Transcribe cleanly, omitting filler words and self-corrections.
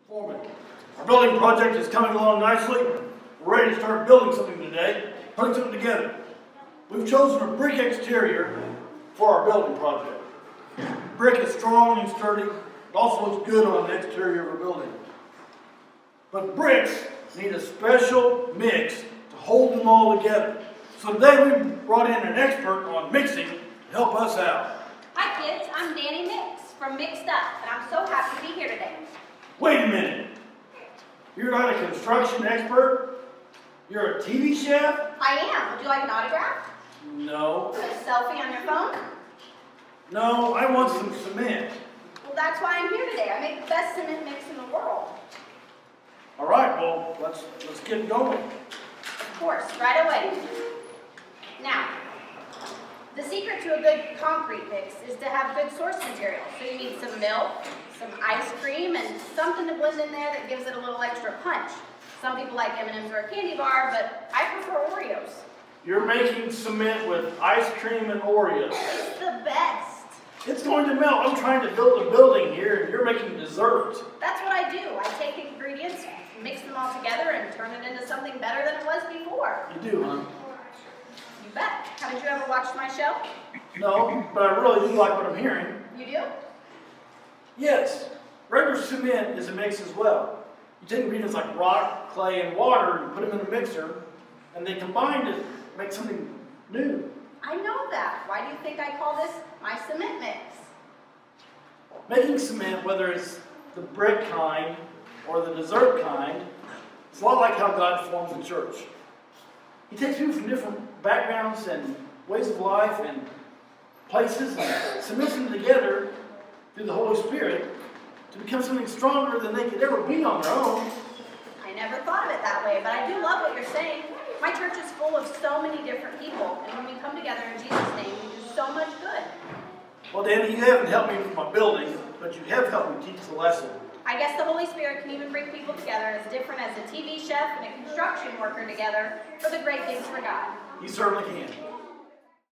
Foreman, our building project is coming along nicely. We're ready to start building something today, putting something together. We've chosen a brick exterior for our building project. Brick is strong and sturdy. It also looks good on the exterior of a building. But bricks need a special mix to hold them all together. So today we brought in an expert on mixing to help us out. Hi kids, I'm Danny Mix from Mixed Up, and I'm so happy to be here today. Wait a minute. You're not a construction expert? You're a TV chef? I am. Would you like an autograph? No. A selfie on your phone? No, I want some cement. Well, that's why I'm here today. I make the best cement mix in the world. All right, well, let's get going. Of course, right away. Now, the secret to a good concrete mix is to have good source material. So you need some milk, some ice cream, and something to blend in there that gives it a little extra punch. Some people like M&M's or a candy bar, but I prefer Oreos. You're making cement with ice cream and Oreos. It's the best. It's going to melt. I'm trying to build a building here, and you're making dessert. That's what I do. I take ingredients, mix them all together, and turn it into something better than it was before. You do, huh? You bet. Haven't you ever watched my show? No, but I really do like what I'm hearing. You do? Yes, regular cement is a mix as well. You take ingredients like rock, clay, and water, and put them in a mixer, and they combine to make something new. I know that. Why do you think I call this my cement mix? Making cement, whether it's the brick kind or the dessert kind, it's a lot like how God forms the church. He takes people from different backgrounds and ways of life and places and cements them together through the Holy Spirit to become something stronger than they could ever be on their own. I never thought of it that way, but I do love what you're saying. My church is full of so many different people, and when we come together in Jesus' name, we do so much good. Well, Danny, you haven't helped me with my building, but you have helped me teach the lesson. I guess the Holy Spirit can even bring people together as different as a TV chef and a construction worker together for the great things for God. You certainly can.